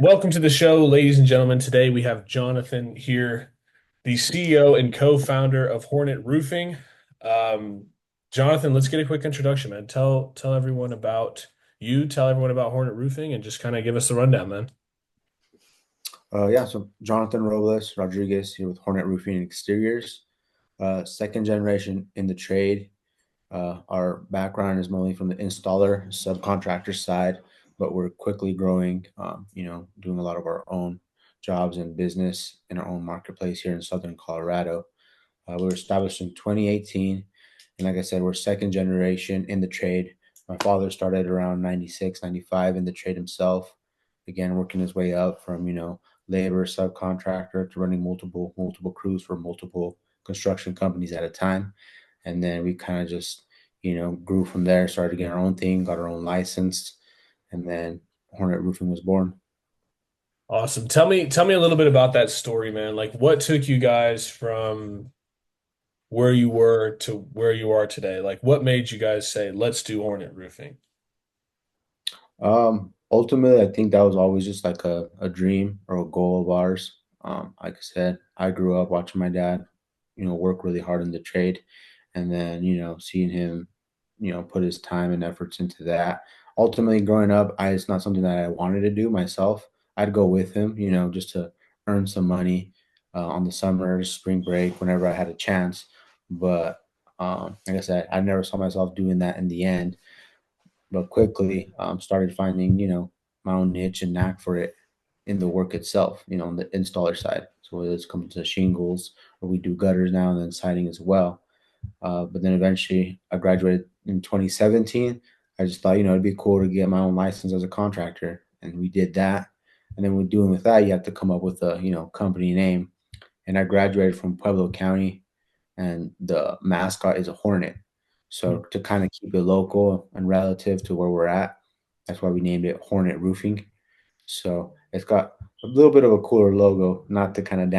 Welcome to the show, ladies and gentlemen. Today we have Jonathan here, the CEO and co-founder of Hornet Roofing. Um, Jonathan, let's get a quick introduction, man. Tell everyone about you, tell everyone about Hornet Roofing, and just kind of give us a rundown, man. Yeah, so Jonathan Robles Rodriguez here with Hornet Roofing and Exteriors, second generation in the trade. Our background is mainly from the installer, subcontractor side, but we're quickly growing, doing a lot of our own jobs and business in our own marketplace here in Southern Colorado. We were established in 2018. And like I said, we're second generation in the trade. My father started around 96, 95 in the trade himself. Again, working his way up from, labor subcontractor to running multiple crews for multiple construction companies at a time. And then we kind of just, grew from there, started getting our own thing, got our own license, and then Hornet Roofing was born. Awesome. Tell me a little bit about that story, man. Like what took you guys from where you were to where you are today? Like what made you guys say, let's do Hornet Roofing? Ultimately, I think that was always just like a dream or a goal of ours. Like I said, I grew up watching my dad, work really hard in the trade, and then, seeing him, put his time and efforts into that. Ultimately, growing up, it's not something that I wanted to do myself. I'd go with him, just to earn some money on the summer, spring break, whenever I had a chance. But like I said, I never saw myself doing that in the end, but quickly started finding, my own niche and knack for it in the work itself, on the installer side. So whether it's coming to shingles or we do gutters now and then siding as well. But then eventually I graduated in 2017. I just thought, it'd be cool to get my own license as a contractor. And we did that. And then with doing with that, you have to come up with a, company name. And I graduated from Pueblo County, and the mascot is a hornet. So to kind of keep it local and relative to where we're at, that's why we named it Hornet Roofing. So it's got a little bit of a cooler logo, not to kind of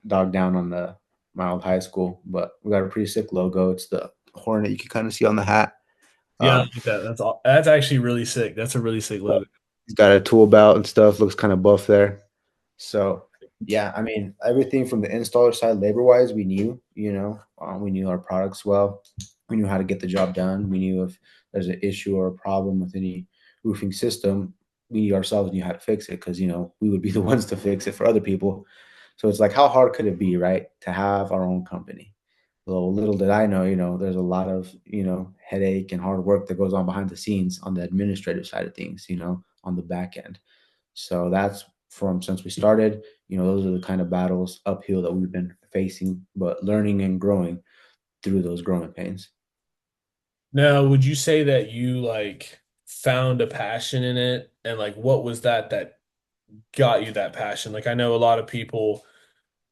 dog down on my old high school, but we got a pretty sick logo. It's the hornet you can kind of see on the hat. Yeah, I Um, like that. That's all. That's actually really sick. That's a really sick logo. he's got a tool belt and stuff. Looks kind of buff there. So yeah, I mean everything from the installer side, labor wise, we knew. We knew our products well. We knew how to get the job done. We knew if there's an issue or a problem with any roofing system, we ourselves knew how to fix it because we would be the ones to fix it for other people. So it's like, how hard could it be, right, to have our own company? Well, little did I know, there's a lot of, headache and hard work that goes on behind the scenes on the administrative side of things, on the back end. So that's from since we started, those are the kind of battles uphill that we've been facing, but learning and growing through those growing pains. Now, would you say that you like found a passion in it? And like, what was that got you that passion? Like, I know a lot of people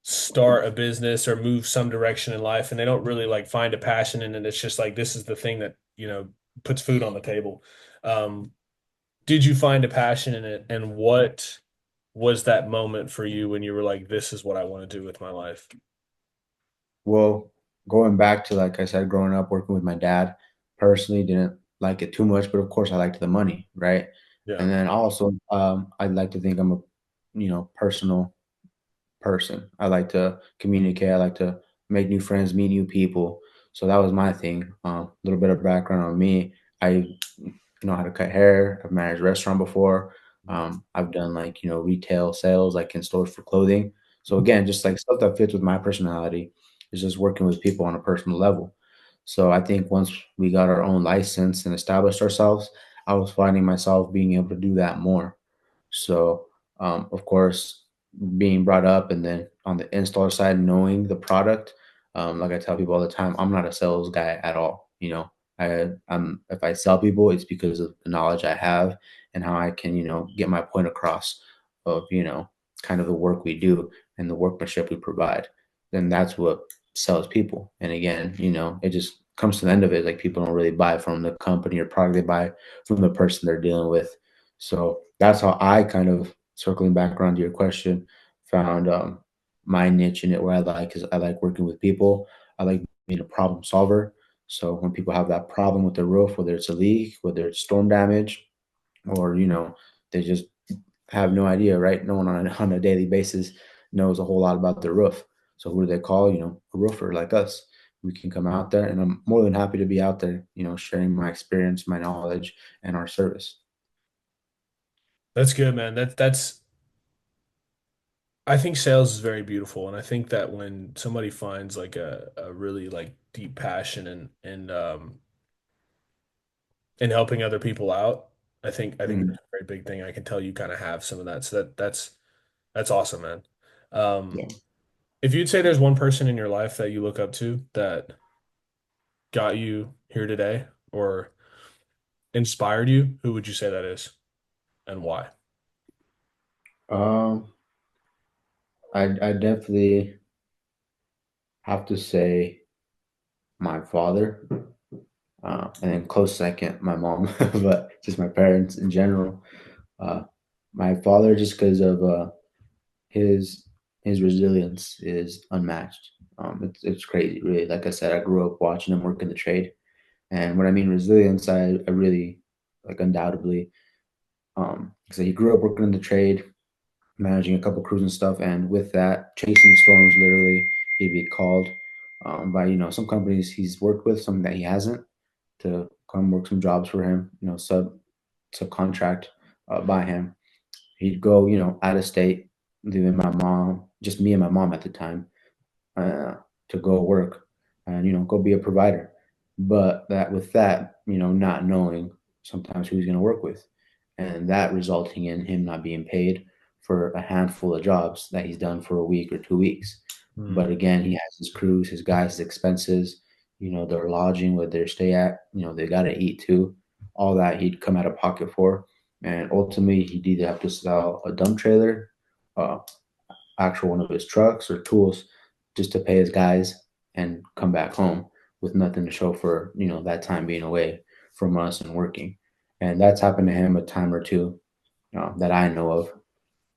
start a business or move some direction in life and they don't really like find a passion in it. It's just like, this is the thing that, puts food on the table. Um, did you find a passion in it? And what was that moment for you when you were like, this is what I want to do with my life? Well, going back to, like I said, growing up working with my dad, personally didn't like it too much, but of course I liked the money, right? Yeah. And then also, I'd like to think I'm a, personal person. I like to communicate. I like to make new friends, meet new people. So that was my thing. A little bit of background on me. I know how to cut hair. I've managed a restaurant before. I've done like, retail sales, like in stores for clothing. So again, just like stuff that fits with my personality is just working with people on a personal level. So I think once we got our own license and established ourselves, I was finding myself being able to do that more. So, of course, being brought up and then on the installer side, knowing the product, like I tell people all the time, I'm not a sales guy at all. I'm if I sell people, it's because of the knowledge I have and how I can, get my point across of, kind of the work we do and the workmanship we provide. Then that's what sells people. And again, it just comes to the end of it, like people don't really buy from the company or product, they buy from the person they're dealing with. So that's how I kind of, circling back around to your question, found my niche in it where I like is I like working with people. I like being a problem solver. So when people have that problem with their roof, whether it's a leak, whether it's storm damage, or they just have no idea, right? No one on a daily basis knows a whole lot about the roof. So who do they call? A roofer like us. We can come out there, and I'm more than happy to be out there, sharing my experience, my knowledge, and our service. That's good, man. That's I think sales is very beautiful, and I think that when somebody finds like a really like deep passion in helping other people out, I think Mhm. that's a very big thing. I can tell you kind of have some of that. So that's awesome, man. Um, Yeah. if you'd say there's one person in your life that you look up to that got you here today or inspired you, who would you say that is and why? Um, I definitely have to say my father, and then close second, my mom, but just my parents in general. Uh, my father, just because of his his resilience is unmatched. It's crazy, really. Like I said, I grew up watching him work in the trade, and when I mean resilience, I really like undoubtedly. So he grew up working in the trade, managing a couple crews and stuff, and with that, chasing the storms. Literally, he'd be called by some companies he's worked with, some that he hasn't, to come work some jobs for him. Subcontract by him. He'd go, out of state, leaving my mom, just me and my mom at the time, uh, to go work and go be a provider. But that with that, not knowing sometimes who he's going to work with, and that resulting in him not being paid for a handful of jobs that he's done for a week or 2 weeks. Hmm. But again, he has his crews, his guys, his expenses, their lodging, where they stay at, they got to eat too. All that he'd come out of pocket for. And ultimately, he'd either have to sell a dump trailer, uh, actual one of his trucks or tools just to pay his guys and come back home with nothing to show for that time being away from us and working. And that's happened to him a time or two, that I know of.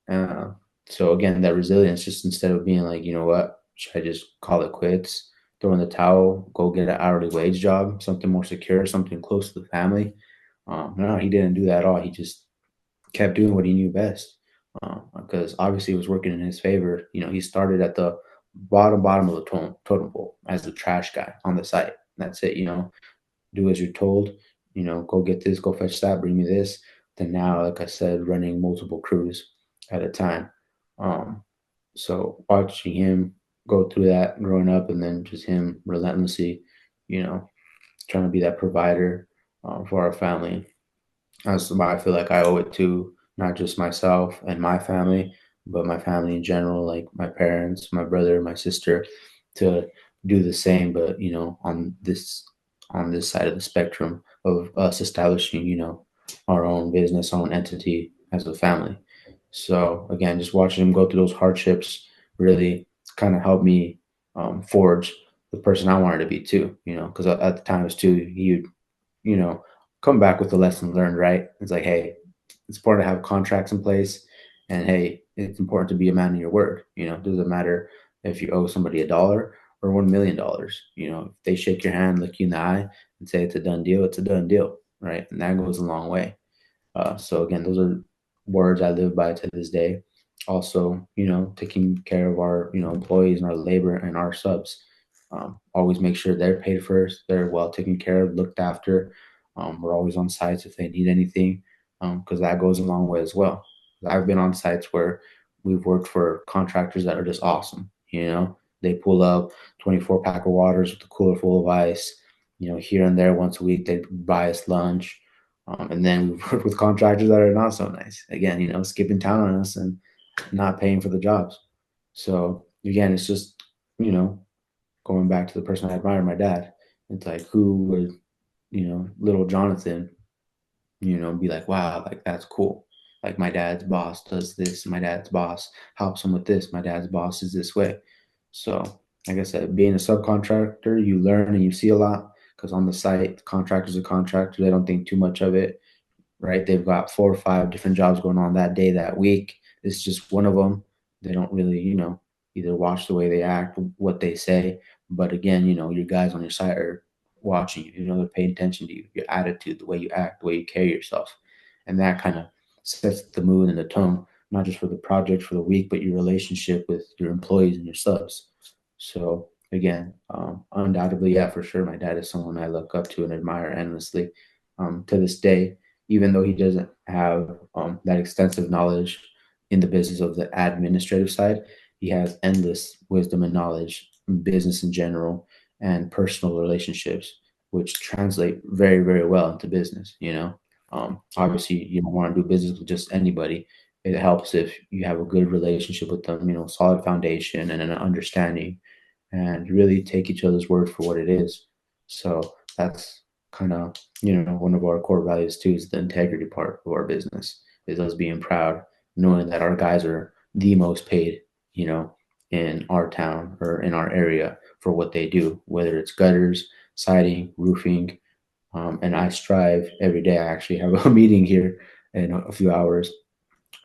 uh, so again, that resilience, just instead of being like, what, should I just call it quits, throw in the towel, go get an hourly wage job, something more secure, something close to the family. No, he didn't do that at all. He just kept doing what he knew best, because obviously it was working in his favor. He started at the bottom of the totem pole as the trash guy on the site. That's it. Do as you're told. Go get this, go fetch that, bring me this. Then now, like I said, running multiple crews at a time. Um, so watching him go through that growing up, and then just him relentlessly, you know, trying to be that provider for our family. That's why I feel like I owe it to not just myself and my family, but my family in general, like my parents, my brother, my sister, to do the same. But on this side of the spectrum of us establishing, our own business, our own entity as a family. So again, just watching him go through those hardships really kind of helped me forge the person I wanted to be too. Because at the times too, he you know, come back with the lesson learned, right? It's like, hey, it's important to have contracts in place, and hey, it's important to be a man of your word. It doesn't matter if you owe somebody $1 or $1 million. If they shake your hand, look you in the eye, and say it's a done deal, it's a done deal, right? And that goes a long way. So again, those are words I live by to this day. Also, taking care of our, employees and our labor and our subs. Always make sure they're paid first, they're well taken care of, looked after. We're always on sites if they need anything, because that goes a long way as well. I've been on sites where we've worked for contractors that are just awesome. They pull up 24 pack of waters with a cooler full of ice. Here and there once a week they buy us lunch. And then we've worked with contractors that are not so nice. Again, skipping town on us and not paying for the jobs. So again, it's just, you know, going back to the person I admire, my dad. It's like, who would, little Jonathan, be like, wow, like that's cool. Like my dad's boss does this, my dad's boss helps him with this, my dad's boss is this way. So, like I said, being a subcontractor, you learn and you see a lot, because on the site, contractors are contractors. They don't think too much of it, right? They've got 4 or 5 different jobs going on that day, that week. This is just one of them. They don't really, either watch the way they act, what they say. But again, your guys on your site are watching you. They're paying attention to you, your attitude, the way you act, the way you carry yourself. And that kind of sets the mood and the tone, not just for the project for the week, but your relationship with your employees and your subs. So again, undoubtedly, yeah, for sure, my dad is someone I look up to and admire endlessly. To this day, even though he doesn't have that extensive knowledge in the business of the administrative side, he has endless wisdom and knowledge in business in general and personal relationships, which translate very, very well into business. Obviously, you don't want to do business with just anybody. It helps if you have a good relationship with them, solid foundation and an understanding, and really take each other's word for what it is. So that's kind of, one of our core values too, is the integrity part of our business, is us being proud, knowing that our guys are the most paid, you know, in our town or in our area for what they do, whether it's gutters, siding, roofing. And I strive every day. I actually have a meeting here in a few hours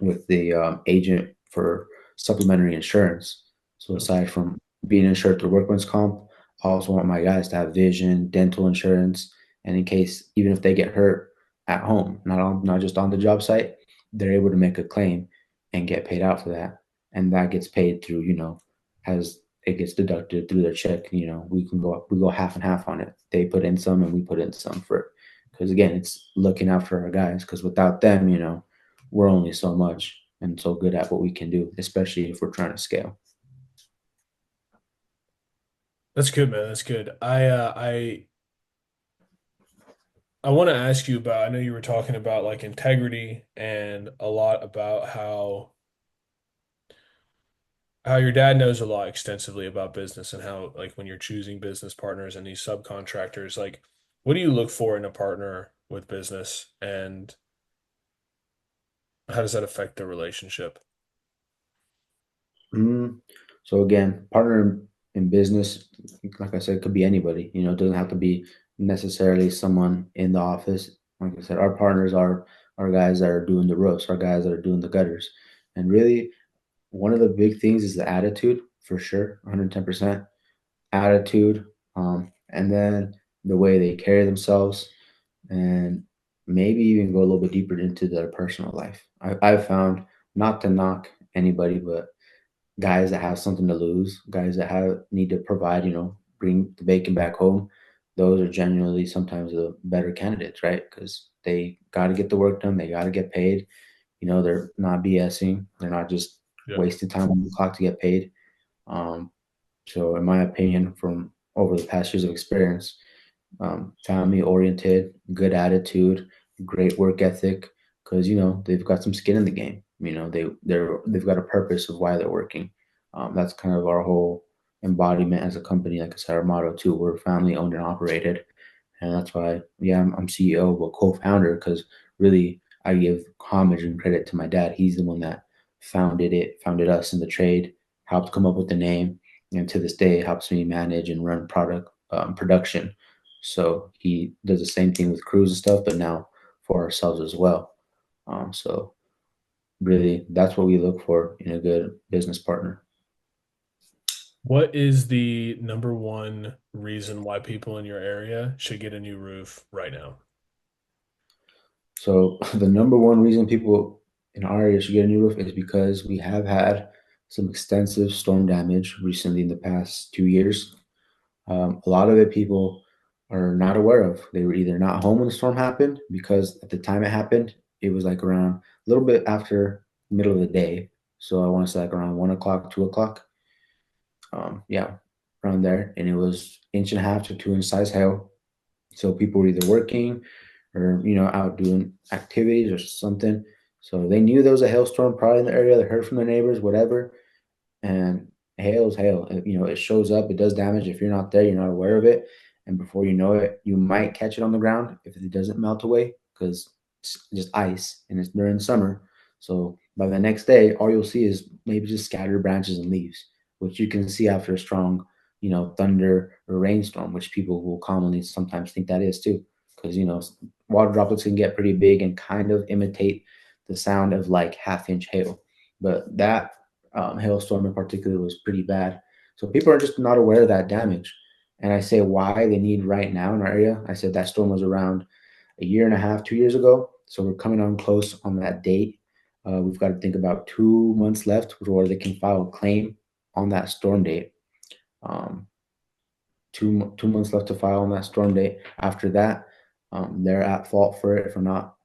with the agent for supplementary insurance. So aside from being insured through workman's comp, I also want my guys to have vision, dental insurance, and in case even if they get hurt at home, not just on the job site, they're able to make a claim and get paid out for that, and that gets paid through as it gets deducted through their check. We go half and half on it. They put in some and we put in some for, because again, it's looking after our guys. Because without them, we're only so much and so good at what we can do, especially if we're trying to scale. That's good, man. That's good. I want to ask you about, I know you were talking about like integrity and a lot about how your dad knows a lot extensively about business and how like when you're choosing business partners and these subcontractors, like what do you look for in a partner with business and how does that affect the relationship? Mm, so again, partner in business, like I said, could be anybody. It doesn't have to be necessarily someone in the office. Like I said, our partners are our guys that are doing the roofs, our guys that are doing the gutters, and really one of the big things is the attitude for sure, 110% attitude, and then the way they carry themselves, and maybe even go a little bit deeper into their personal life. I've found, not to knock anybody, but guys that have something to lose, guys that have need to provide, bring the bacon back home. Those are genuinely sometimes the better candidates, right? Because they got to get the work done, they got to get paid. They're not BSing, they're not just Yeah. wasting time on the clock to get paid. Um, so, in my opinion, from over the past years of experience, family oriented, good attitude, great work ethic, because they've got some skin in the game. They've got a purpose of why they're working. That's kind of our whole embodiment as a company. Like I said, our motto too. We're family owned and operated, and that's why, yeah, I'm CEO, but co-founder, because really I give homage and credit to my dad. He's the one that founded us in the trade, helped come up with the name, and to this day helps me manage and run product production. So he does the same thing with crews and stuff, but now for ourselves as well. So really, that's what we look for in a good business partner. What is the number one reason why people in your area should get a new roof right now? So the number one reason people in our area should get a new roof is because we have had some extensive storm damage recently in the past 2 years. A lot of it people are not aware of. They were either not home when the storm happened, because at the time it happened, it was like around a little bit after middle of the day. So I want to say like around 1 o'clock, 2 o'clock. Yeah, around there. And it was inch and a half to 2 inch size hail. So people were either working or, out doing activities or something. So they knew there was a hailstorm probably in the area. They heard from their neighbors, whatever. And hail is hail. It shows up, it does damage. If you're not there, you're not aware of it. And before you know it, you might catch it on the ground if it doesn't melt away, because it's just ice and it's during the summer. So by the next day, all you'll see is maybe just scattered branches and leaves, which you can see after a strong, thunder or rainstorm, which people will commonly sometimes think that is too. Because, water droplets can get pretty big and kind of imitate the sound of like half-inch hail. But that hailstorm in particular was pretty bad. So people are just not aware of that damage. And I say why they need right now in our area. I said that storm was around a year and a half, 2 years ago. So we're coming on close on that date. We've got to think about 2 months left before they can file a claim on that storm date. Um, 2 months left to file on that storm date. After that, they're at fault for it for not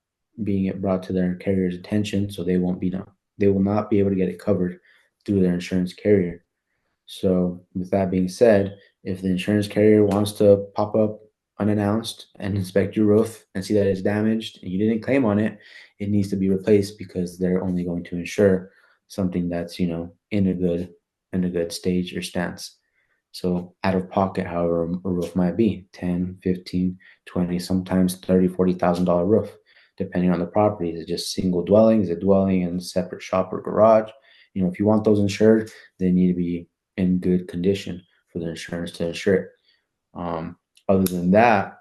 being it brought to their carrier's attention, so they will not be able to get it covered through their insurance carrier. So, with that being said, if the insurance carrier wants to pop up unannounced and inspect your roof and see that it's damaged and you didn't claim on it, it needs to be replaced because they're only going to insure something that's, in a good stage or stance. So out of pocket, however, a roof might be 10, 15, 20, sometimes 30, $40,000 roof, depending on the property. Is it just single dwelling? Is it dwelling and separate shop or garage? If you want those insured, they need to be in good condition for the insurance to insure it. Um, Other than that,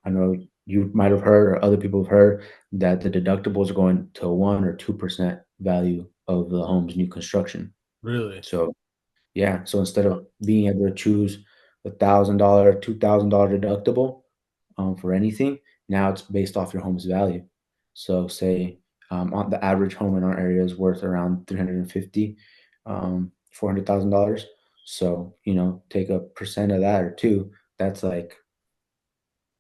I know you might have heard or other people have heard that the deductibles are going to 1 or 2% value of the home's new construction. Really? So yeah, so instead of being able to choose $1,000, $2,000 deductible for anything, now it's based off your home's value. So say on the average home in our area is worth around 350, $400,000. So take a percent of that or two. That's like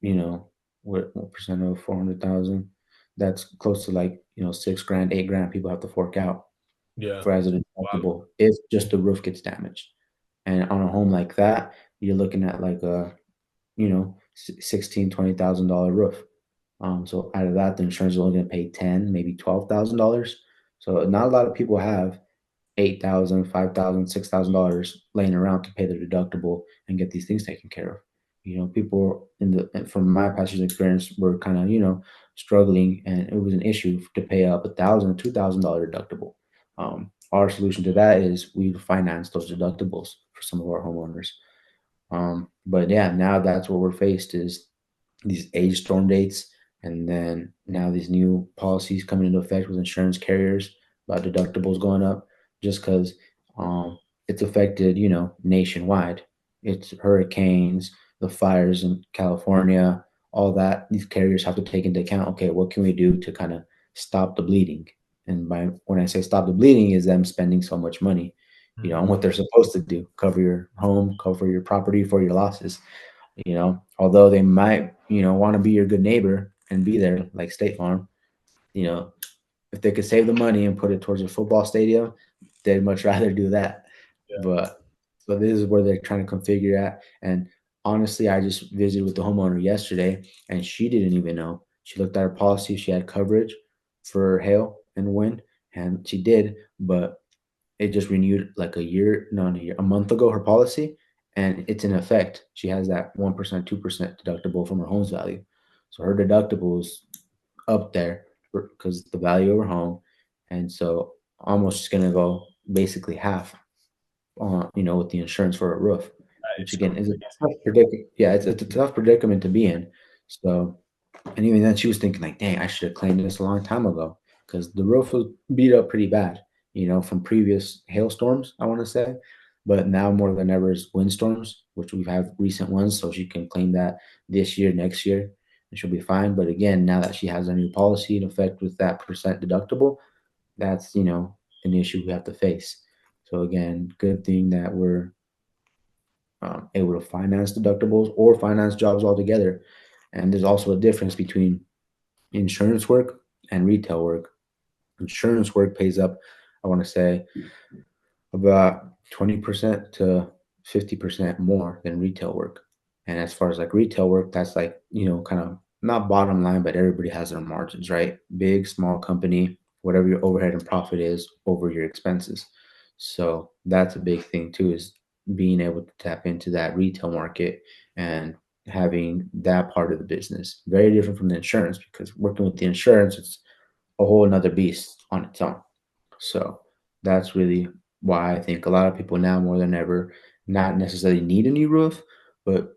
you know what percent of 400,000? That's close to like 6 grand, 8 grand people have to fork out Yeah. for as a Wow. deductible if just the roof gets damaged. And on a home like that, you're looking at like a, 16, $20,000 roof. So out of that, the insurance is only going to pay 10, maybe $12,000. So not a lot of people have 8,000, 5,000, $6,000 laying around to pay their deductible and get these things taken care of. People from my past experience were kind of, struggling, and it was an issue to pay up $1,000, $2,000 deductible. Our solution to that is we finance those deductibles for some of our homeowners. But yeah, now that's what we're faced is these age storm dates, and then now these new policies coming into effect with insurance carriers about deductibles going up, just because it's affected, nationwide. It's hurricanes, the fires in California, all that. These carriers have to take into account. Okay, what can we do to kind of stop the bleeding? And by when I say stop the bleeding, is them spending so much money, on Mhm. what they're supposed to do: cover your home, cover your property for your losses. Although they might, want to be your good neighbor and be there like State Farm, you know, if they could save the money and put it towards a football stadium, they'd much rather do that. Yeah. But so this is where they're trying to configure at. And honestly, I just visited with the homeowner yesterday and she didn't even know. She looked at her policy, she had coverage for hail and wind, and she did, but it just renewed like a year, not a year, a month ago, her policy, and it's in effect. She has that 1%, 2% deductible from her home's value. So her deductible is up there because the value of her home. And so almost just gonna go basically half on, with the insurance for a roof, That which is again is a crazy. tough predicament. Yeah, it's a tough predicament to be in. So and even then, she was thinking like, "Dang, I should have claimed this a long time ago," because the roof was beat up pretty bad, from previous hailstorms, I want to say. But now more than ever is windstorms, which we've had recent ones, so she can claim that this year, next year, and she'll be fine. But again, now that she has a new policy in effect with that percent deductible, that's an issue we have to face. So again, good thing that we're able to finance deductibles or finance jobs altogether. And there's also a difference between insurance work and retail work. Insurance work pays up, I want to say, about 20% to 50% more than retail work. And as far as like retail work, that's like, kind of not bottom line, but everybody has their margins, right? Big, small company, whatever your overhead and profit is over your expenses. So that's a big thing too, is being able to tap into that retail market and having that part of the business. Very different from the insurance, because working with the insurance, it's a whole another beast on its own. So that's really why I think a lot of people now more than ever not necessarily need a new roof, but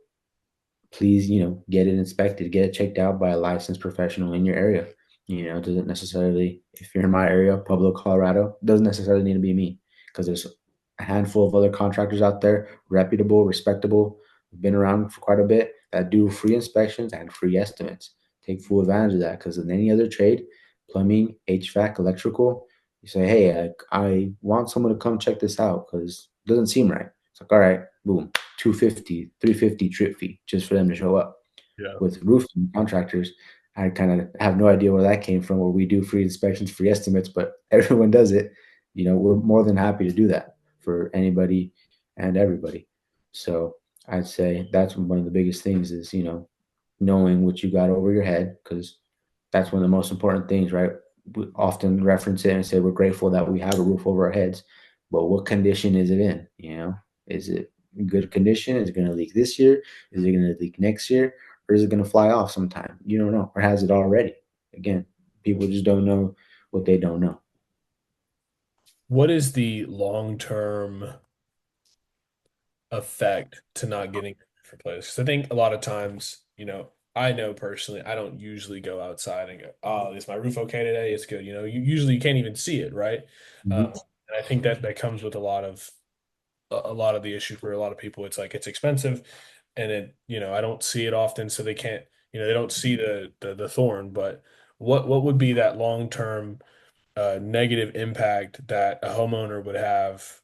please, get it inspected, get it checked out by a licensed professional in your area. Doesn't necessarily, if you're in my area, Pueblo, Colorado, doesn't necessarily need to be me, because there's a handful of other contractors out there, reputable, respectable, been around for quite a bit, that do free inspections and free estimates take full advantage of that because in any other trade, plumbing, HVAC, electrical, you say, hey, I want someone to come check this out because it doesn't seem right. It's like, all right, boom, 250, 350 trip fee just for them to show up. Yeah. With roofing contractors, I kind of have no idea where that came from, where we do free inspections, free estimates, but everyone does it. We're more than happy to do that for anybody and everybody. So I'd say that's one of the biggest things is, knowing what you got over your head, because that's one of the most important things, right? We often reference it and say we're grateful that we have a roof over our heads, but what condition is it in? Is it in good condition? Is it going to leak this year? Is it going to leak next year? Or is it going to fly off sometime? You don't know, or has it already? Again, people just don't know what they don't know. What is the long-term effect to not getting your roof replaced? 'Cause I think a lot of times, I know personally, I don't usually go outside and go, "Oh, is my roof okay today? It's good." You usually you can't even see it, right? Mhm. And I think that comes with a lot of the issue for a lot of people. It's like it's expensive, and I don't see it often, so they can't, they don't see the thorn. But what would be that long-term negative impact that a homeowner would have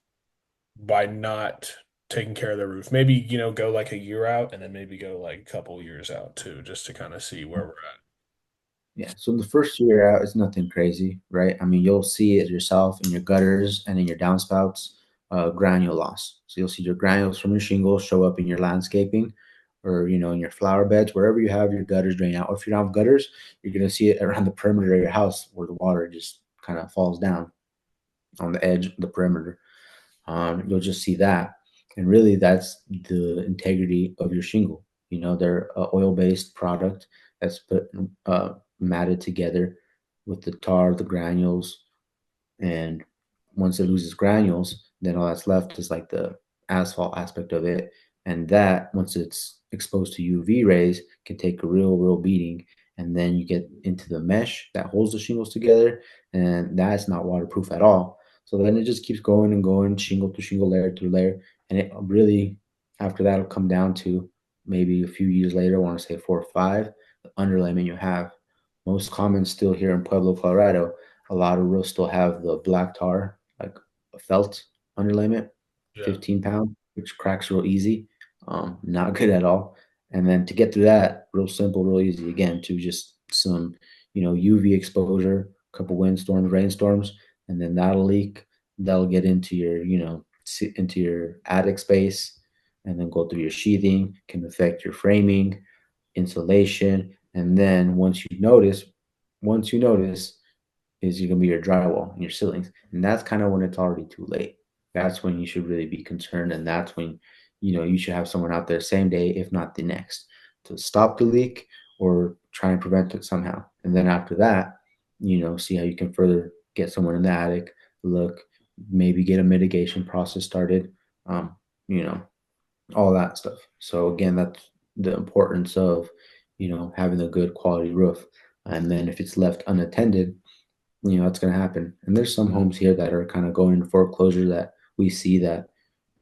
by not taking care of their roof? Maybe, go like a year out and then maybe go like a couple years out too, just to kind of see where we're at. Yeah. So the first year out is nothing crazy, right? I mean, you'll see it yourself in your gutters and in your downspouts, granule loss. So you'll see your granules from your shingles show up in your landscaping or, in your flower beds, wherever you have your gutters drain out. Or if you don't have gutters, you're going to see it around the perimeter of your house where the water just kind of falls down on the edge of the perimeter. You'll just see that. And really, that's the integrity of your shingle. They're a oil-based product that's put matted together with the tar, the granules, and once it loses granules, then all that's left is like the asphalt aspect of it. And that, once it's exposed to UV rays, can take a real, real beating. And then you get into the mesh that holds the shingles together, and that's not waterproof at all. So then it just keeps going and going, shingle to shingle, layer to layer. And it really, after that, will come down to maybe a few years later, I want to say 4 or 5, the underlayment you have. Most common still here in Pueblo, Colorado, a lot of roofs still have the black tar, like a felt underlayment, Yeah. 15 pound, which cracks real easy. Not good at all. And then to get through that, real simple, real easy again, to just some, UV exposure, a couple windstorms, rainstorms, and then that'll leak. That'll get into your, into your attic space and then go through your sheathing, can affect your framing, insulation. And then once you notice, is going to be your drywall and your ceilings. And that's kind of when it's already too late. That's when you should really be concerned. And that's when, you should have someone out there same day, if not the next, to stop the leak or try and prevent it somehow. And then after that, see how you can further get someone in the attic, look, maybe get a mitigation process started, um, you know, all that stuff. So again, that's the importance of, having a good quality roof. And then if it's left unattended, it's going to happen. And there's some homes here that are kind of going into foreclosure that we see that,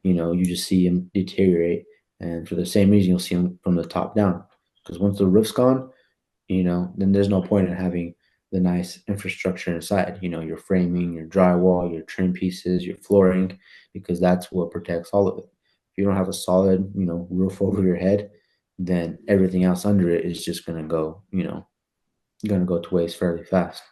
you just see them deteriorate. And for the same reason, you'll see them from the top down. Because once the roof's gone, then there's no point in having the nice infrastructure inside, your framing, your drywall, your trim pieces, your flooring, because that's what protects all of it. If you don't have a solid, roof over your head, then everything else under it is just going to go to waste fairly fast.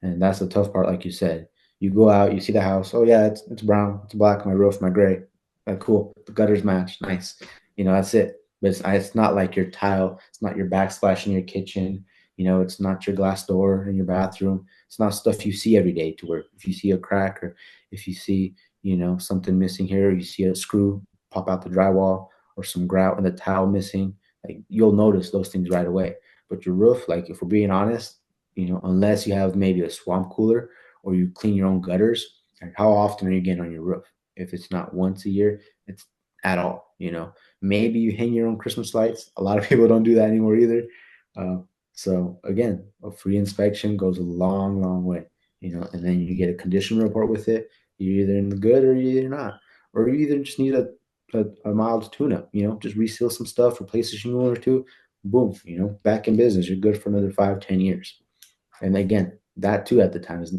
And that's the tough part, like you said. You go out, you see the house. Oh yeah, it's brown, it's black, my roof, my gray. Like cool, the gutters match, nice. That's it. But it's not like your tile. It's not your backsplash in your kitchen. It's not your glass door in your bathroom. It's not stuff you see every day. To where if you see a crack or if you see something missing here, or you see a screw pop out the drywall or some grout in the tile missing, like you'll notice those things right away. But your roof, like if we're being honest, unless you have maybe a swamp cooler or you clean your own gutters, like how often are you getting on your roof? If it's not once a year, it's at all. Maybe you hang your own Christmas lights. A lot of people don't do that anymore either. Uh, so again, a free inspection goes a long, long way. And then you get a condition report with it. You're either in the good or you're either not, or you either just need a mild tune-up. Just reseal some stuff, replace a shingle or two, boom, back in business. You're good for another 5, 10 years. And again, that too at the time is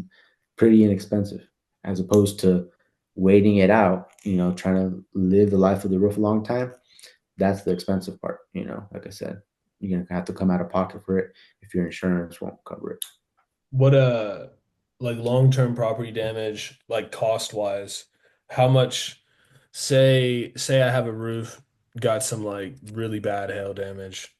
pretty inexpensive as opposed to waiting it out, trying to live the life of the roof a long time. That's the expensive part, like I said, you're going to have to come out of pocket for it if your insurance won't cover it. What like long-term property damage, like cost wise, how much say I have a roof, got some like really bad hail damage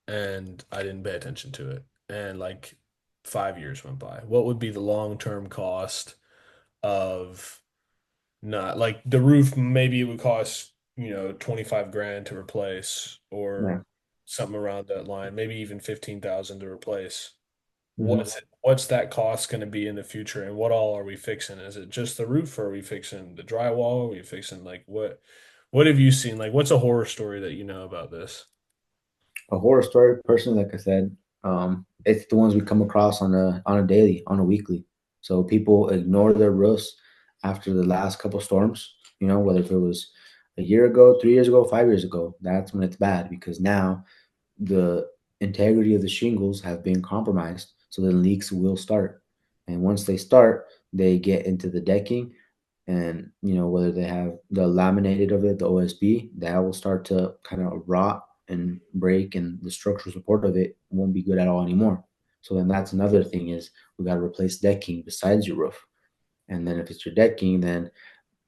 and I didn't pay attention to it and like 5 years went by. What would be the long-term cost of not like the roof? Maybe it would cost, 25 grand to replace or Yeah. something around that line, maybe even 15,000 to replace. Hmm. What's that cost going to be in the future, and what all are we fixing? Is it just the roof, or are we fixing the drywall? Are we fixing like what have you seen? Like what's a horror story that you know about this? A horror story, personally, like I said, it's the ones we come across on a daily, on a weekly. So people ignore their roofs after the last couple storms. Whether if it was a year ago, 3 years ago, 5 years ago, that's when it's bad because now the integrity of the shingles have been compromised, so the leaks will start. And once they start, they get into the decking, and whether they have the laminated of it, the OSB, that will start to kind of rot and break, and the structural support of it won't be good at all anymore. So then that's another thing is we got to replace decking besides your roof. And then if it's your decking, then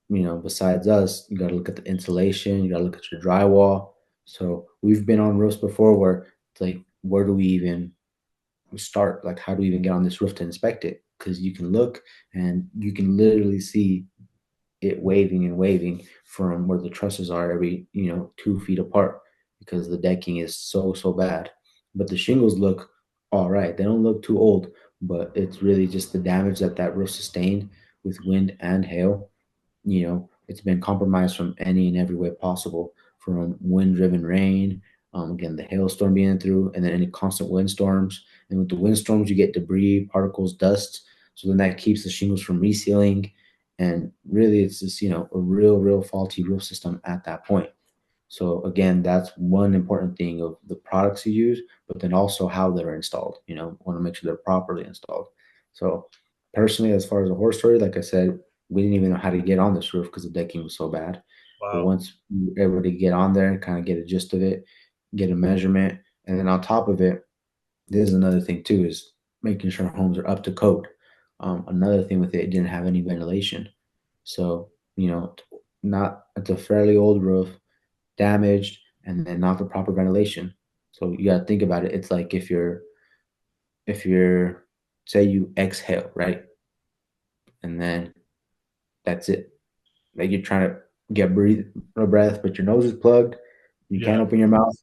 besides us, you got to look at the insulation, you got to look at your drywall. So we've been on roofs before where it's like, where do we even start? Like, how do we even get on this roof to inspect it? Because you can look and you can literally see it waving and waving from where the trusses are every 2 feet apart because the decking is so bad. But the shingles look all right. They don't look too old, but it's really just the damage that that roof sustained with wind and hail. It's been compromised from any and every way possible, from wind-driven rain, again, the hailstorm being through, and then any constant windstorms. And with the windstorms, you get debris, particles, dust. So then that keeps the shingles from resealing. And really, it's just, a real faulty roof system at that point. So again, that's one important thing of the products you use, but then also how they're installed. Want to make sure they're properly installed. So personally, as far as the horror story, like I said, we didn't even know how to get on this roof because the decking was so bad. But Wow. once we were able to get on there and kind of get a gist of it, get a measurement, and then on top of it, this is another thing too, is making sure homes are up to code. Another thing with it, it didn't have any ventilation. So, not it's a fairly old roof, damaged, and then not the proper ventilation. So you gotta think about it. It's like if you're say you exhale, right? And then that's it. Like you're trying to get breathe a breath, but your nose is plugged, you can't Yeah. open your mouth.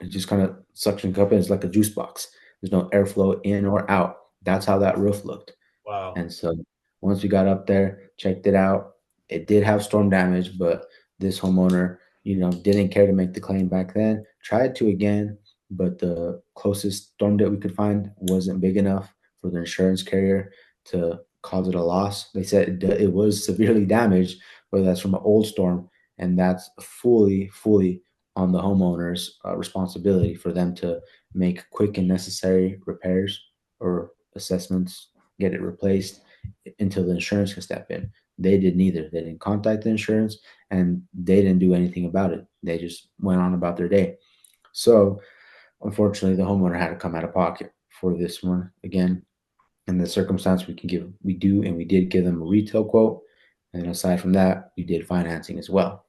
It just kind of suction cup in. It's like a juice box. There's no airflow in or out. That's how that roof looked. Wow. And so once we got up there, checked it out, it did have storm damage, but this homeowner, didn't care to make the claim back then. Tried to again, but the closest storm that we could find wasn't big enough for the insurance carrier to cause it a loss. They said it was severely damaged, but that's from an old storm, and that's fully on the homeowner's responsibility for them to make quick and necessary repairs or assessments, get it replaced until the insurance can step in. They did neither. They didn't contact the insurance and they didn't do anything about it. They just went on about their day. So, unfortunately, the homeowner had to come out of pocket for this one. Again, in the circumstance, we do, and we did give them a retail quote. And then aside from that, we did financing as well.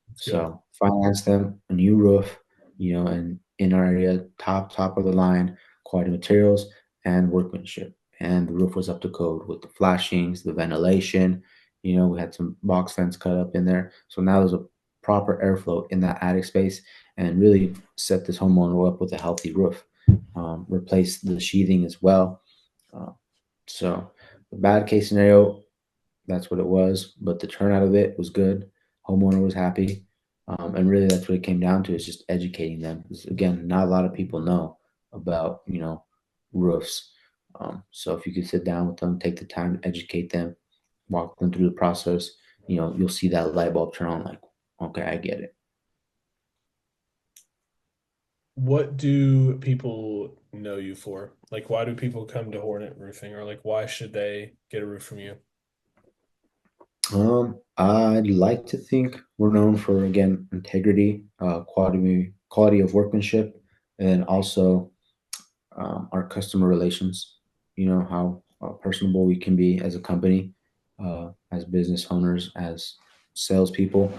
That's good. So finance them a new roof, and in our area, top of the line, quality materials and workmanship. And the roof was up to code with the flashings, the ventilation. We had some box fence cut up in there. So now there's a proper airflow in that attic space and really set this homeowner up with a healthy roof. Replace the sheathing as well. Uh, so the bad case scenario, that's what it was. But the turnout of it was good. Homeowner was happy. And really, that's what it came down to is just educating them. 'Cause again, not a lot of people know about, roofs. So if you could sit down with them, take the time to educate them, walk them through the process, you'll see that light bulb turn on like, okay, I get it. what do people know you for? Like, why do people come to Hornet Roofing, or like, why should they get a roof from you? I'd like to think we're known for again integrity, quality of workmanship, and also our customer relations. You know how personable we can be as a company, as business owners, as salespeople.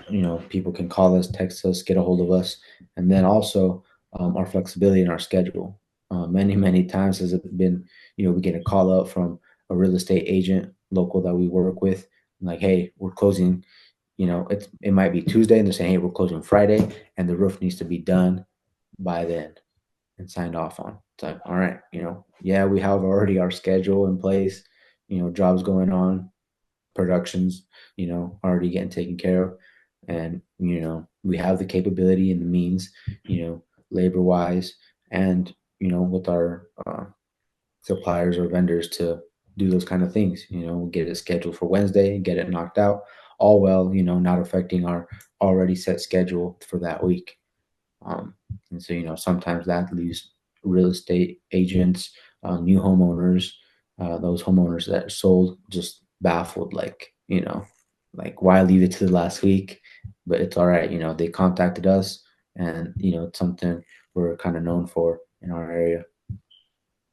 You know, people can call us, text us, get a hold of us, and then also our flexibility in our schedule. Many times has it been, you know, we get a call up from a real estate agent local that we work with, like, hey, we're closing. You know, it might be Tuesday, and they're saying, hey, we're closing Friday, and the roof needs to be done by then and signed off on. It's like, all right, you know, yeah, we have already our schedule in place, you know, jobs going on, productions, you know, already getting taken care of. And, you know, we have the capability and the means, you know, labor wise and, you know, with our suppliers or vendors to do those kind of things, you know, get it scheduled for Wednesday and get it knocked out all well, you know, not affecting our already set schedule for that week. Um, and so, you know, sometimes that leaves real estate agents, new homeowners, those homeowners that are sold just baffled, like, you know, like why leave it to the last week? But it's all right. You know, they contacted us and, you know, it's something we're kind of known for in our area.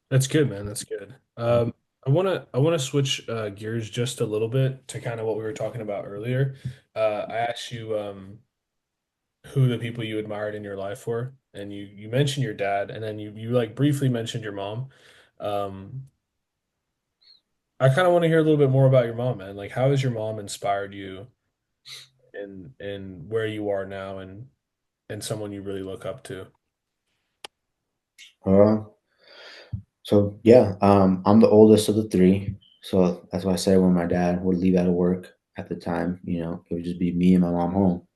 That's good, man. That's good. I wanna switch gears just a little bit to kind of what we were talking about earlier. I asked you who the people you admired in your life were, and you mentioned your dad, and then you like briefly mentioned your mom. Um, I kind of want to hear a little bit more about your mom, man. Like, how has your mom inspired you in where you are now, and someone you really look up to? Uh, so yeah, I'm the oldest of the three. So that's why I said when my dad would leave out of work at the time, you know, it would just be me and my mom home.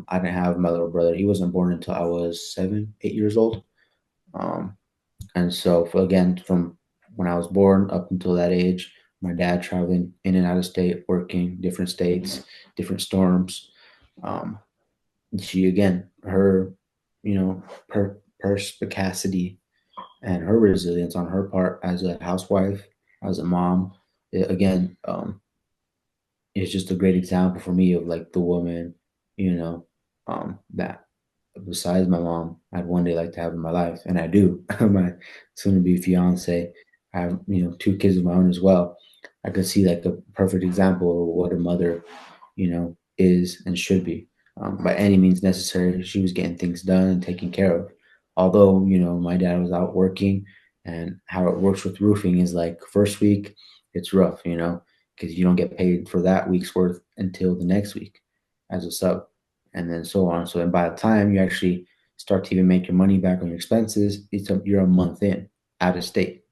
I didn't have my little brother. He wasn't born until I was 7, 8 years old. Um, and so again, from when I was born up until that age, my dad traveling in and out of state, working different states, different storms. Um, she again, her, you know, perspicacity and her resilience on her part as a housewife, as a mom, again, is just a great example for me of like the woman, you know, that besides my mom, I'd one day like to have in my life, and I do. My soon-to-be fiance, I have, you know, two kids of my own as well. I could see like a perfect example of what a mother, you know, is and should be. By any means necessary, she was getting things done and taken care of. Although, you know, my dad was out working, and how it works with roofing is like first week, it's rough, you know, because you don't get paid for that week's worth until the next week as a sub, and then so on. So, and by the time you actually start to even make your money back on your expenses, you're a month in out of state.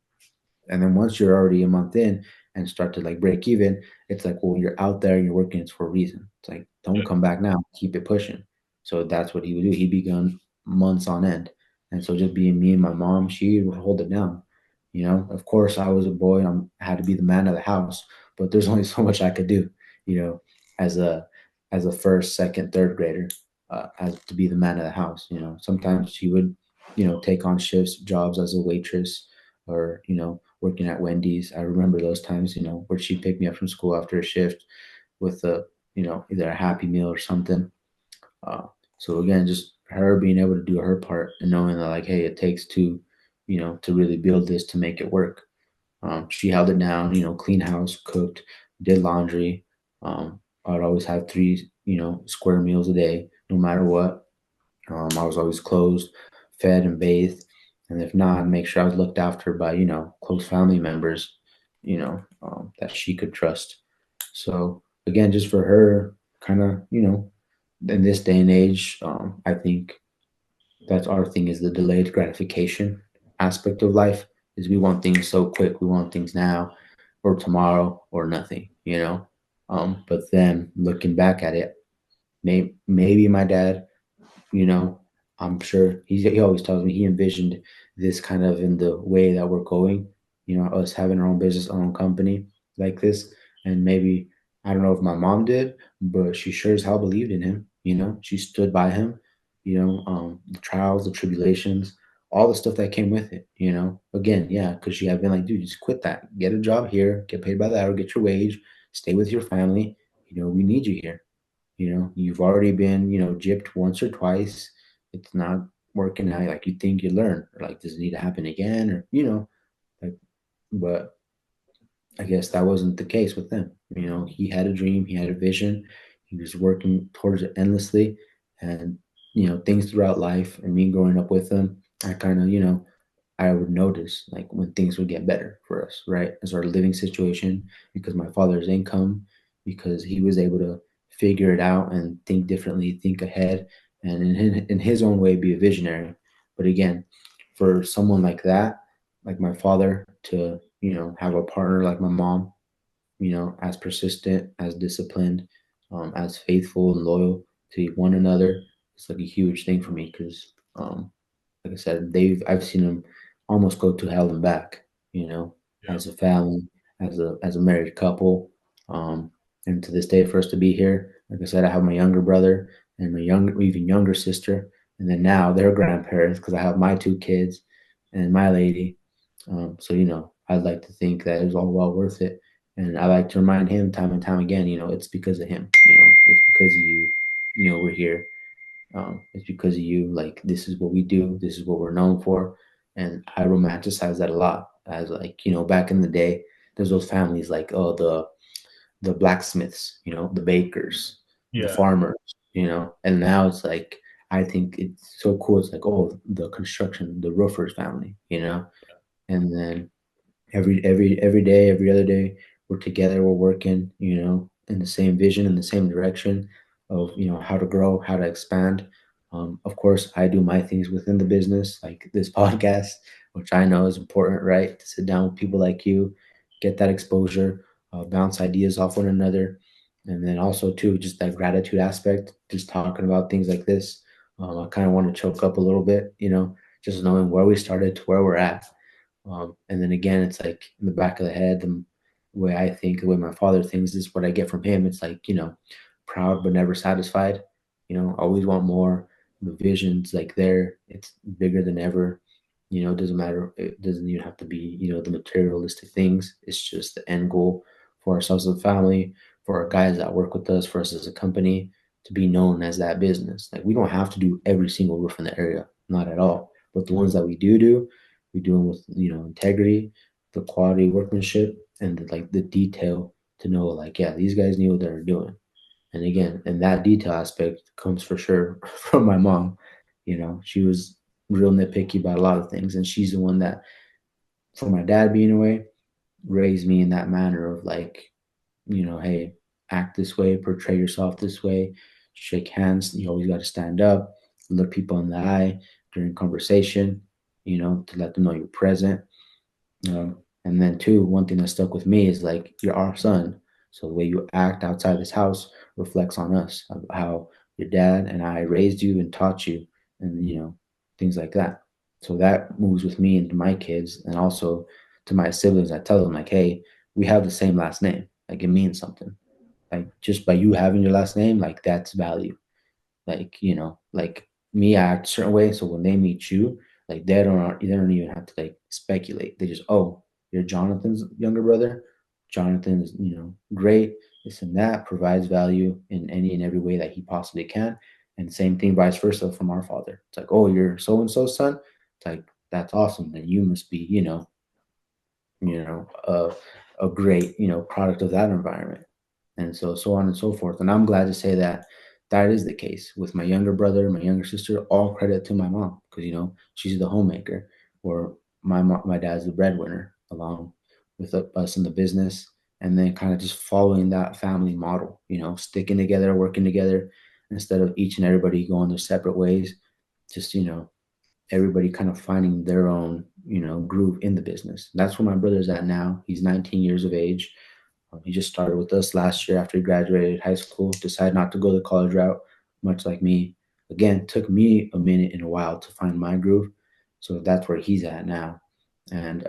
And then once you're already a month in and start to like break even, it's like, well, you're out there and you're working, it's for a reason. It's like, don't come back now, keep it pushing. So that's what he would do. He'd be gone months on end. And so just being me and my mom, she would hold it down. You know, of course I was a boy and I had to be the man of the house, but there's only so much I could do, you know, as a first, second, third grader, as to be the man of the house. You know, sometimes she would, you know, take on shifts, jobs as a waitress or, you know, working at Wendy's. I remember those times, you know, where she'd pick me up from school after a shift with a, you know, either a Happy Meal or something. Uh, so again, just her being able to do her part and knowing that like, hey, it takes two, you know, to really build this to make it work. She held it down, you know, clean house, cooked, did laundry. I'd always have three, you know, square meals a day, no matter what. I was always clothed, fed, and bathed. And if not, make sure I was looked after by, you know, close family members, you know, that she could trust. So again, just for her, kind of, you know, in this day and age, I think that's our thing is the delayed gratification aspect of life is we want things so quick. We want things now or tomorrow or nothing, you know? But then looking back at it, maybe my dad, you know, I'm sure he always tells me he envisioned this kind of in the way that we're going, you know, us having our own business, our own company like this. And maybe, I don't know if my mom did, but she sure as hell believed in him, you know, she stood by him. the trials, the tribulations, all the stuff that came with it, Again, yeah, because she had been like, dude, just quit that. Get a job here, get paid by the hour, get your wage, stay with your family. We need you here. You've already been, gypped once or twice. It's not working out like you think you learn. Or like, does it need to happen again? Or, like, but I guess that wasn't the case with him. He had a dream, he had a vision, he was working towards it endlessly. And, things throughout life and me growing up with him, I kind of, I would notice like when things would get better for us, right? As our living situation, because my father's income, because he was able to figure it out and think differently, think ahead, and in his own way be a visionary. But again, for someone like that, like my father, to have a partner like my mom, as persistent, as disciplined, as faithful and loyal to one another, it's like a huge thing for me because like I said, I've seen them almost go to hell and back, Yeah. as a family, as a married couple. Um, and to this day, for us to be here, like I said, I have my younger brother and my even younger sister, and then now they're grandparents because I have my two kids and my lady. So I'd like to think that it was all well worth it. And I like to remind him time and time again, it's because of him, it's because of you, we're here. It's because of you. Like this is what we do. This is what we're known for, and I romanticize that a lot. As like back in the day, there's those families like the blacksmiths, the bakers, the Yeah. farmers, and now it's like I think it's so cool. It's like the construction, the roofers family, and then every day, every other day, we're together, we're working, in the same vision, in the same direction of how to grow, how to expand. Of course, I do my things within the business, like this podcast, which I know is important, right? To sit down with people like you, get that exposure, bounce ideas off one another, and then also too, just that gratitude aspect, just talking about things like this. I kind of want to choke up a little bit, just knowing where we started to where we're at. And then again, it's like in the back of the head, the way I think, the way my father thinks is what I get from him. It's like, proud but never satisfied. Always want more. The vision's like there, it's bigger than ever. It doesn't matter. It doesn't even have to be, the materialistic things. It's just the end goal for ourselves as a family, for our guys that work with us, for us as a company to be known as that business. Like we don't have to do every single roof in the area, not at all. But the ones that we do, we do them with integrity, the quality workmanship, and the detail to know like yeah, these guys knew what they were doing. And again, and that detail aspect comes for sure from my mom. She was real nitpicky about a lot of things, and she's the one that, for my dad being away, raised me in that manner of like, hey, act this way, portray yourself this way, shake hands. You always got to stand up, look people in the eye during conversation, to let them know you're present. And then two, one thing that stuck with me is like you're our son. So the way you act outside this house reflects on us, of how your dad and I raised you and taught you, and things like that. So that moves with me into my kids, and also to my siblings. I tell them like, hey, we have the same last name. Like it means something. Like just by you having your last name, like that's value. Like like me, I act a certain way, so when they meet you, like they don't even have to like speculate. They just, oh, you're Jonathan's younger brother. Jonathan is great, this and that, provides value in any and every way that he possibly can. And same thing vice versa from our father. It's like, oh, you're so and so's son. It's like, that's awesome, then you must be you know a great product of that environment, and so on and so forth. And I'm glad to say that that is the case with my younger brother, my younger sister. All credit to my mom, because she's the homemaker, or my dad's the breadwinner, along with us in the business. And then kind of just following that family model, sticking together, working together, instead of each and everybody going their separate ways. Just everybody kind of finding their own groove in the business. That's where my brother's at now. He's 19 years of age. He just started with us last year after he graduated high school. Decided not to go the college route, much like me. Again, took me a minute and a while to find my groove. So that's where he's at now. And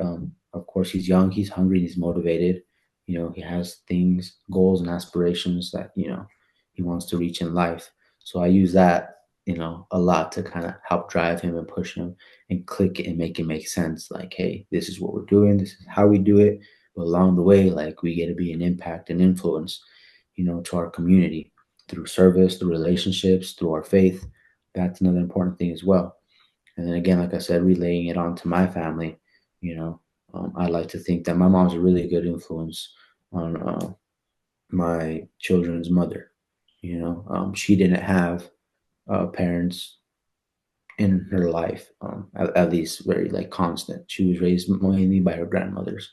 of course, he's young, he's hungry, he's motivated. He has things, goals, and aspirations that he wants to reach in life. So I use that. a lot to kind of help drive him and push him and click it and make it make sense. Like, hey, this is what we're doing, this is how we do it. But along the way, like we get to be an impact and influence, to our community through service, through relationships, through our faith. That's another important thing as well. And then again, like I said, relaying it on to my family, you know, I like to think that my mom's a really good influence on my children's mother. She didn't have parents in her life, at least very like constant. She was raised mainly by her grandmothers.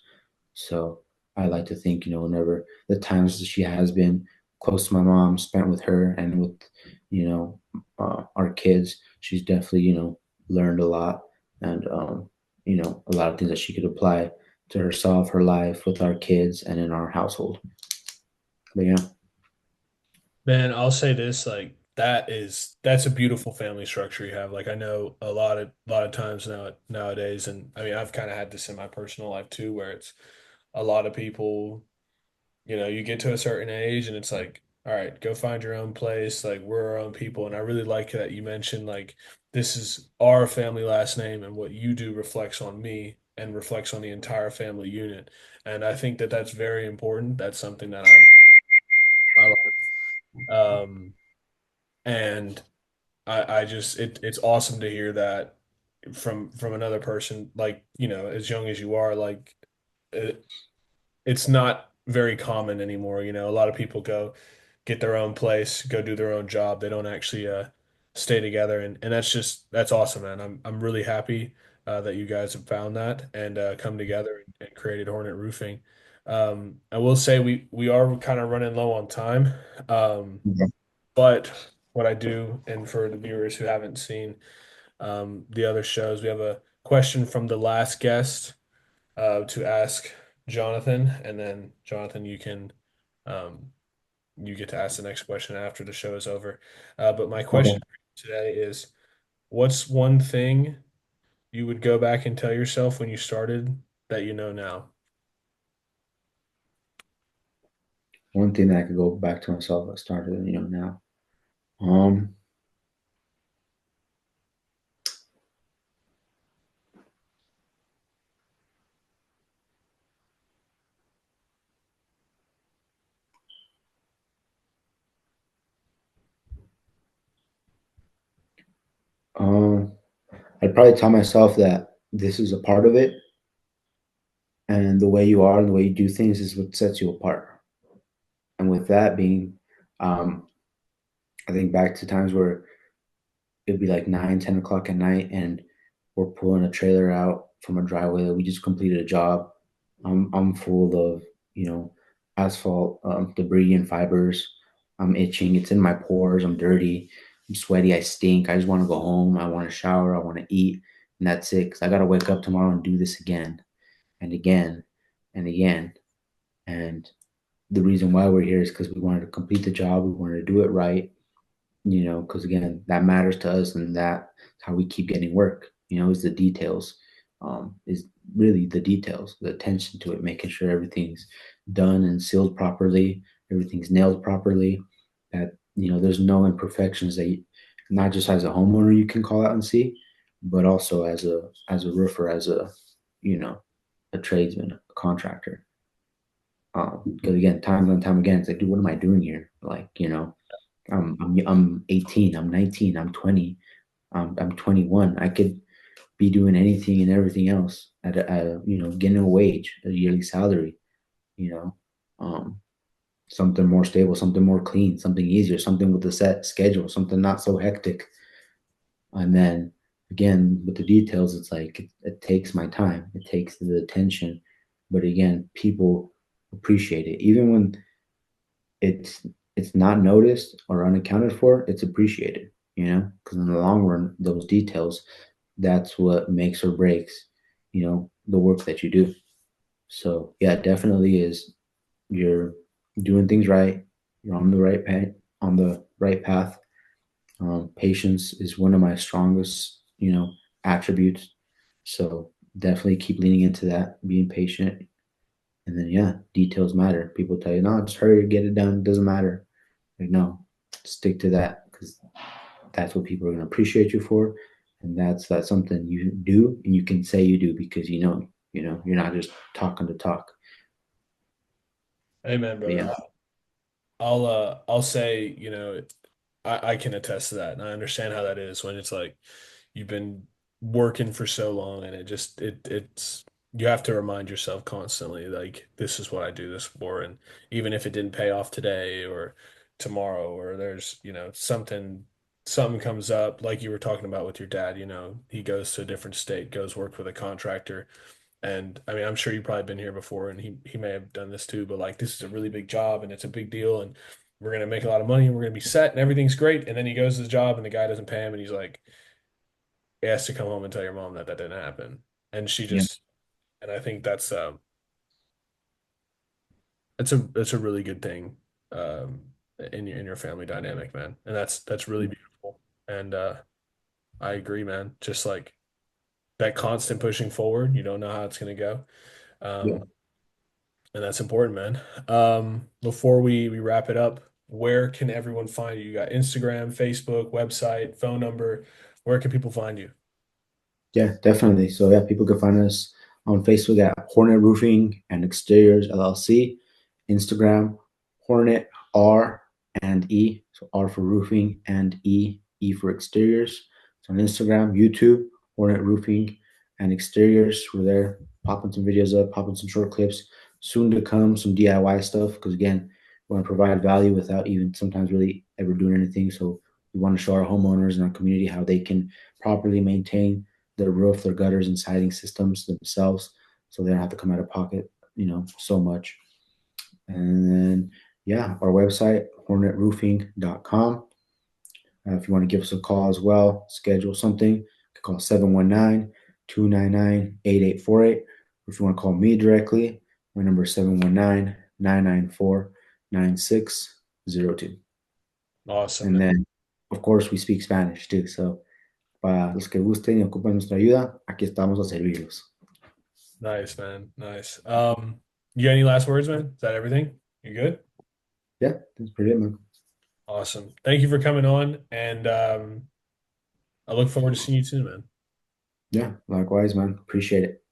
So I like to think, whenever the times that she has been close to my mom, spent with her and with, our kids, she's definitely, learned a lot and, a lot of things that she could apply to herself, her life with our kids and in our household. But yeah. Man, I'll say this, like that's a beautiful family structure you have. Like I know a lot of times nowadays, and I mean I've kind of had this in my personal life too, where it's a lot of people, you get to a certain age and it's like, all right, go find your own place. Like we're our own people. And I really like that you mentioned like this is our family last name and what you do reflects on me and reflects on the entire family unit. And I think that that's very important. That's something that I like. And I just it's awesome to hear that from another person, like, as young as you are, like it, it's not very common anymore. A lot of people go get their own place, go do their own job. They don't actually stay together, and that's awesome, man. I'm really happy that you guys have found that and come together and created Hornet Roofing. I will say we are kind of running low on time, Okay. but what I do, and for the viewers who haven't seen the other shows, we have a question from the last guest to ask Jonathan, and then Jonathan, um, you get to ask the next question after the show is over. But my Okay. question for you today is, what's one thing you would go back and tell yourself when you started that you know now? One thing that I could go back to myself, I started, now. Um, um, I'd probably tell myself that this is a part of it, and the way you are and the way you do things is what sets you apart. And with that being, um, I think back to times where it'd be like 9, 10 o'clock at night, and we're pulling a trailer out from a driveway that we just completed a job. I'm full of asphalt debris and fibers. I'm itching. It's in my pores. I'm dirty. I'm sweaty. I stink. I just want to go home. I want to shower. I want to eat, and that's it. 'Cause I gotta wake up tomorrow and do this again and again and again. And the reason why we're here is because we wanted to complete the job. We wanted to do it right, because again, that matters to us, and that's how we keep getting work. Is the details, is really the details, the attention to it, making sure everything's done and sealed properly, everything's nailed properly, that there's no imperfections that not just as a homeowner you can call out and see, but also as a roofer, as you know a tradesman, a contractor. Because again, time and time again, it's like, dude, what am I doing here? Like, I'm 18, I'm 19, I'm 20, I'm 21. I could be doing anything and everything else getting a wage, a yearly salary, you know, um, something more stable, something more clean, something easier, something with a set schedule, something not so hectic. And then again, with the details, it's like it takes my time, it takes the attention. But again, people appreciate it. Even when it's it's not noticed or unaccounted for, it's appreciated, because in the long run, those details, that's what makes or breaks, the work that you do. So yeah, it definitely is. You're doing things right. You're on the right path. On the right path. Patience is one of my strongest, attributes. So definitely keep leaning into that, being patient, and then yeah, details matter. People tell you, no, just hurry, get it done. It doesn't matter. Like, no, stick to that because that's what people are going to appreciate you for, and that's something you do and you can say you do because you're not just talking to talk. Amen, But brother. yeah, I'll say, I can attest to that. And I understand how that is when it's like you've been working for so long and it's you have to remind yourself constantly like this is what I do this for. And even if it didn't pay off today or tomorrow or there's, something comes up like you were talking about with your dad, he goes to a different state, goes work with a contractor. And I mean, I'm sure you've probably been here before and he may have done this too, but like this is a really big job and it's a big deal and we're gonna make a lot of money and we're gonna be set and everything's great. And then he goes to his job and the guy doesn't pay him and he's like, he has to come home and tell your mom that that didn't happen. And she yeah, just, and I think it's a really good thing in your family dynamic, man. And that's really beautiful. And I agree, man. Just like that constant pushing forward, you don't know how it's gonna go. yeah. Um, And that's important, man. Before we wrap it up, where can everyone find you? You got Instagram, Facebook, website, phone number. Where can people find you? Yeah, definitely. So yeah, people can find us on Facebook at Hornet Roofing and Exteriors LLC, Instagram Hornet R and E, so R for roofing and E for exteriors. So on Instagram, YouTube Hornet Roofing and Exteriors. We're there popping some videos up, popping some short clips. Soon to come, some DIY stuff because again, we want to provide value without even sometimes really ever doing anything. So we want to show our homeowners and our community how they can properly maintain their roof, their gutters, and siding systems themselves, so they don't have to come out of pocket, so much. And then, yeah, our website, hornetroofing.com. If you want to give us a call as well, schedule something, you can call 719-299-8848. Or if you want to call me directly, my number is 719-994-9602. Awesome, And man. then, of course, we speak Spanish too. So, para los que gusten y ocupen nuestra ayuda, aquí estamos a servirlos. Nice, man. Nice. You got any last words, man? Is that everything? You good? Yeah, that's pretty it, man. Awesome. Thank you for coming on, and I look forward to seeing you soon, man. Yeah, likewise, man. Appreciate it.